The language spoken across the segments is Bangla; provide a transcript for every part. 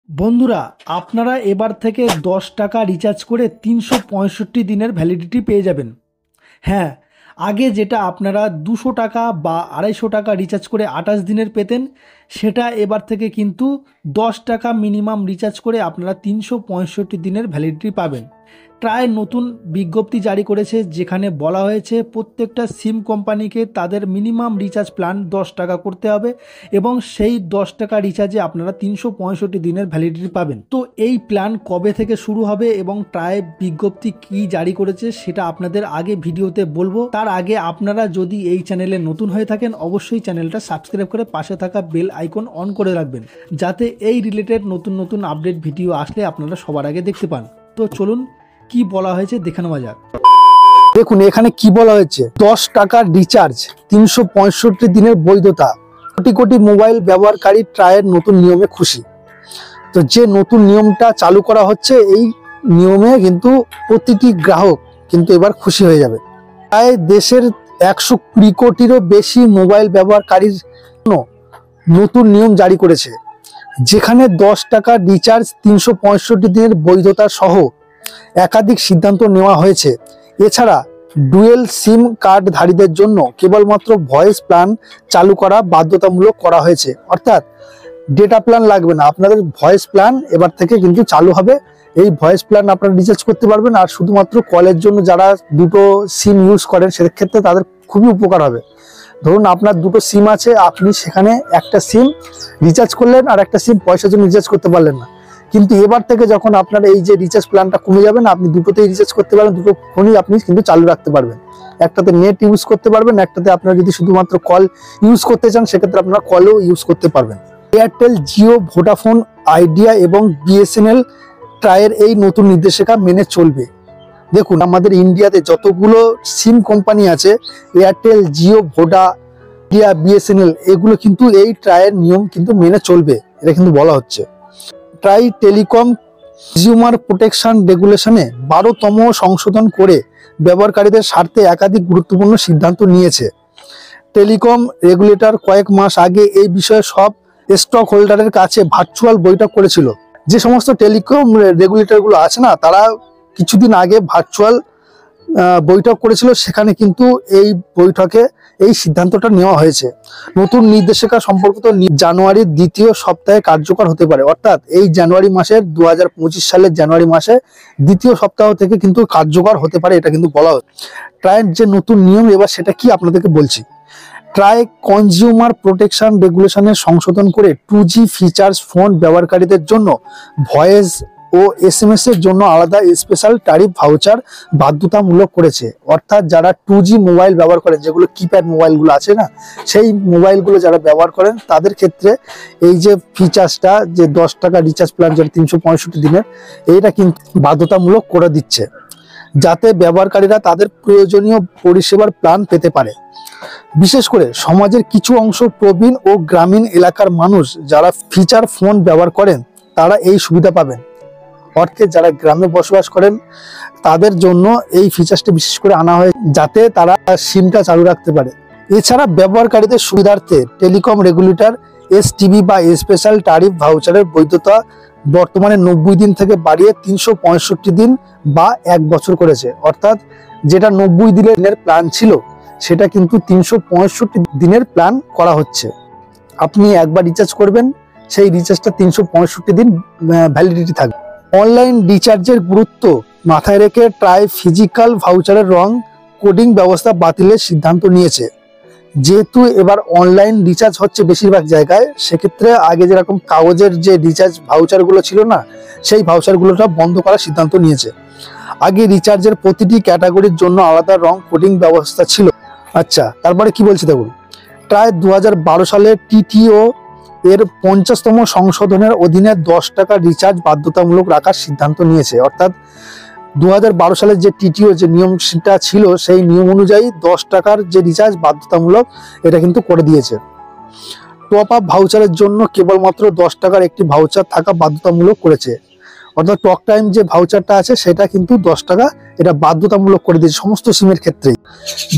বন্ধুরা, আপনারা এবার থেকে 10 টাকা রিচার্জ করে 365 দিনের ভ্যালিডিটি পেয়ে যাবেন। হ্যাঁ, আগে যেটা আপনারা 200 টাকা বা 250 টাকা রিচার্জ করে 28 দিনের পেতেন, সেটা এবার থেকে কিন্তু 10 টাকা মিনিমাম রিচার্জ করে আপনারা 365 দিনের ভ্যালিডিটি পাবেন। ট্রাই নতুন বিজ্ঞপ্তি জারি করেছে, যেখানে বলা হয়েছে প্রত্যেকটা সিম কোম্পানিকে তাদের মিনিমাম রিচার্জ প্ল্যান 10 টাকা করতে হবে এবং সেই 10 টাকা রিচার্জে আপনারা 365 দিনের ভ্যালিডিটি পাবেন। তো এই প্ল্যান কবে থেকে শুরু হবে এবং ট্রাই বিজ্ঞপ্তি কি জারি করেছে সেটা আপনাদের আগে ভিডিওতে বলবো। তার আগে আপনারা যদি এই চ্যানেলে নতুন হয়ে থাকেন, অবশ্যই চ্যানেলটা সাবস্ক্রাইব করে পাশে থাকা বেল আইকন অন করে রাখবেন, যাতে এই রিলেটেড নতুন নতুন আপডেট ভিডিও আসলে আপনারা সবার আগে দেখতে পান। তো চলুন কি বলা হয়েছে দেখে নেওয়া যাক। দেখুন এখানে কি বলা হয়েছে, 10 টাকার রিচার্জ, 365 দিনের বৈধতা। কোটি কোটি মোবাইল ব্যবহারকারী ট্রায়ের নতুন নিয়মে খুশি। তো যে নতুন নিয়মটা চালু করা হচ্ছে, এই নিয়মে কিন্তু প্রতিটি গ্রাহক কিন্তু এবার খুশি হয়ে যাবে। প্রায় দেশের 120 কোটিরও বেশি মোবাইল ব্যবহারকারীর জন্য নতুন নিয়ম জারি করেছে, যেখানে 10 টাকার রিচার্জ, 365 দিনের বৈধতা সহ একাধিক সিদ্ধান্ত নেওয়া হয়েছে। এছাড়া ডুয়েল সিম কার্ডধারীদের জন্য কেবলমাত্র ভয়েস প্ল্যান চালু করা বাধ্যতামূলক করা হয়েছে। অর্থাৎ ডেটা প্ল্যান লাগবে না, আপনাদের ভয়েস প্ল্যান এবার থেকে কিন্তু চালু হবে। এই ভয়েস প্ল্যান আপনারা রিচার্জ করতে পারবেন। আর শুধুমাত্র কলের জন্য যারা দুটো সিম ইউজ করেন, সেক্ষেত্রে তাদের খুবই উপকার হবে। ধরুন আপনার দুটো সিম আছে, আপনি সেখানে একটা সিম রিচার্জ করলেন আর একটা সিম পয়সার জন্য রিচার্জ করতে পারলেন না, কিন্তু এবার থেকে যখন আপনার এই যে রিচার্জ প্ল্যানটা কমে যাবে না, আপনি দুটোতেই রিচার্জ করতে পারবেন, দুটো ফোনই আপনি কিন্তু চালু রাখতে পারবেন। একটাতে নেট ইউজ করতে পারবেন, একটাতে আপনারা যদি শুধুমাত্র কল ইউজ করতে চান, সেক্ষেত্রে আপনারা কলও ইউজ করতে পারবেন। এয়ারটেল, জিও, ভোডাফোন আইডিয়া এবং বিএসএনএল ট্রায়ের এই নতুন নির্দেশিকা মেনে চলবে। দেখুন আমাদের ইন্ডিয়াতে যতগুলো সিম কোম্পানি আছে, Airtel, Jio, Voda, idea, BSNL, এগুলো কিন্তু এই ট্রায়ের নিয়ম কিন্তু মেনে চলবে, এটা কিন্তু বলা হচ্ছে। ট্রাই টেলিকম কনজিউমার প্রোটেকশন রেগুলেশনে 12তম সংশোধন করে ব্যবহারকারীদের স্বার্থে একাধিক গুরুত্বপূর্ণ সিদ্ধান্ত নিয়েছে। টেলিকম রেগুলেটর কয়েক মাস আগে এই বিষয়ে সব স্টক হোল্ডারের কাছে ভার্চুয়াল বৈঠক করেছিল। যে সমস্ত টেলিকম রেগুলেটরগুলো আছে না, তারা কিছুদিন আগে ভার্চুয়াল বৈঠক করেছিল। সেখানে কিন্তু এই বৈঠকে এই সিদ্ধান্তটা নেওয়া হয়েছে। নতুন নির্দেশিকা সম্পর্কিত জানুয়ারির দ্বিতীয় সপ্তাহে কার্যকর হতে পারে। অর্থাৎ এই জানুয়ারি মাসের 2025 সালের জানুয়ারি মাসে দ্বিতীয় সপ্তাহ থেকে কিন্তু কার্যকর হতে পারে, এটা কিন্তু বলা হচ্ছে। ট্রায়ের যে নতুন নিয়ম এবার সেটা কি আপনাদেরকে বলছি। ট্রাই কনজিউমার প্রোটেকশন রেগুলেশনের সংশোধন করে 2G ফিচার্স ফোন ব্যবহারকারীদের জন্য ভয়েস ও এসএমএস এর জন্য আলাদা স্পেশাল ট্যারিফ ভাউচার বাধ্যতামূলক করেছে। অর্থাৎ যারা 2G মোবাইল ব্যবহার করেন, যেগুলো কিপ্যাড মোবাইলগুলো আছে না, সেই মোবাইলগুলো যারা ব্যবহার করেন তাদের ক্ষেত্রে এই যে ফিচার্সটা, যে 10 টাকা রিচার্জ প্ল্যান, যেটা 365 দিনের, এইটা কিন্তু বাধ্যতামূলক করে দিচ্ছে, যাতে ব্যবহারকারীরা তাদের প্রয়োজনীয় পরিষেবার প্ল্যান পেতে পারে। বিশেষ করে সমাজের কিছু অংশ, প্রবীণ ও গ্রামীণ এলাকার মানুষ যারা ফিচার ফোন ব্যবহার করেন, তারা এই সুবিধা পাবেন। অর্থাৎ যারা গ্রামে বসবাস করেন তাদের জন্য এই ফিচারসটা বিশেষ করে আনা হয়, যাতে তারা সিমটা চালু রাখতে পারে। এছাড়া ব্যবহারকারীদের সুবিধার্থে টেলিকম রেগুলেটর এসটিবি বা স্পেশাল ট্যারিফ ভাউচারের বৈধতা বর্তমানে 90 দিন থেকে বাড়িয়ে 365 দিন বা 1 বছর করেছে। অর্থাৎ যেটা 90 দিনের প্ল্যান ছিল, সেটা কিন্তু 365 দিনের প্ল্যান করা হচ্ছে। আপনি একবার রিচার্জ করবেন, সেই রিচার্জটা 365 দিন ভ্যালিডিটি থাকবে। অনলাইন রিচার্জের গুরুত্ব মাথায় রেখে ট্রাই ফিজিক্যাল ভাউচারের রং কোডিং ব্যবস্থা বাতিলের সিদ্ধান্ত নিয়েছে। যেহেতু এবার অনলাইন রিচার্জ হচ্ছে বেশিরভাগ জায়গায়, সেক্ষেত্রে আগে যেরকম কাগজের যে রিচার্জ ভাউচারগুলো ছিল না, সেই ভাউচারগুলোটা বন্ধ করার সিদ্ধান্ত নিয়েছে। আগে রিচার্জের প্রতিটি ক্যাটাগরির জন্য আলাদা রং কোডিং ব্যবস্থা ছিল। আচ্ছা, তারপরে কি বলছি দেখুন। প্রায় 2012 সালে টিটিও এর 50তম সংশোধনের অধীনে 10 টাকা রিচার্জ বাধ্যতামূলক রাখার সিদ্ধান্ত নিয়েছে। অর্থাৎ 2012 সালের যে টিটিও যে নিয়মটা ছিল, সেই নিয়ম অনুযায়ী 10 টাকার যে রিচার্জ বাধ্যতামূলক, এটা কিন্তু করে দিয়েছে। টপ আপ ভাউচারের জন্য কেবলমাত্র 10 টাকার একটি ভাউচার থাকা বাধ্যতামূলক করেছে। অর্থাৎ টক টাইম যে ভাউচারটা আছে সেটা কিন্তু 10 টাকা এটা বাধ্যতামূলক করে দিয়েছে সমস্ত সিমের ক্ষেত্রেই।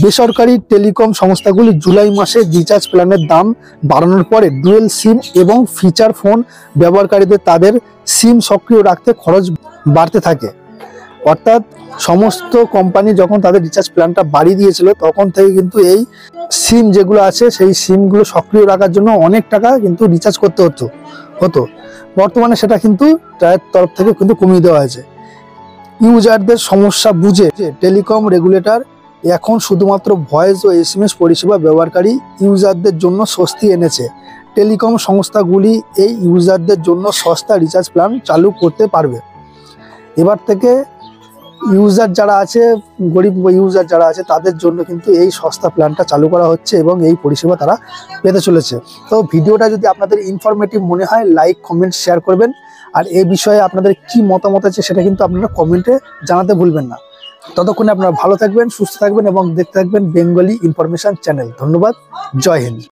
বেসরকারি টেলিকম সংস্থাগুলি জুলাই মাসে রিচার্জ প্ল্যানের দাম বাড়ানোর পরে ডুয়েল সিম এবং ফিচার ফোন ব্যবহারকারীদের তাদের সিম সক্রিয় রাখতে খরচ বাড়তে থাকে। অর্থাৎ সমস্ত কোম্পানি যখন তাদের রিচার্জ প্ল্যানটা বাড়িয়ে দিয়েছিল তখন থেকে কিন্তু এই সিম যেগুলো আছে সেই সিমগুলো সক্রিয় রাখার জন্য অনেক টাকা কিন্তু রিচার্জ করতে হতো। বর্তমানে সেটা কিন্তু ট্রায়ের তরফ থেকে কিন্তু কমিয়ে দেওয়া হয়েছে। ইউজারদের সমস্যা বুঝে টেলিকম রেগুলেটর এখন শুধুমাত্র ভয়েস ও এসএমএস পরিষেবা ব্যবহারকারী ইউজারদের জন্য স্বস্তি এনেছে। টেলিকম সংস্থাগুলি এই ইউজারদের জন্য সস্তা রিচার্জ প্ল্যান চালু করতে পারবে। এবার থেকে ইউজার যারা আছে, গরিব ইউজার যারা আছে তাদের জন্য কিন্তু এই সস্তা প্ল্যানটা চালু করা হচ্ছে এবং এই পরিষেবা তারা পেতে চলেছে। তো ভিডিওটা যদি আপনাদের ইনফরমেটিভ মনে হয় লাইক কমেন্ট শেয়ার করবেন, আর এই বিষয়ে আপনাদের কি মতামত আছে সেটা কিন্তু আপনারা কমেন্টে জানাতে ভুলবেন না। ততক্ষণে আপনারা ভালো থাকবেন, সুস্থ থাকবেন এবং দেখতে থাকবেন বেঙ্গলি ইনফরমেশন চ্যানেল। ধন্যবাদ, জয় হিন্দ।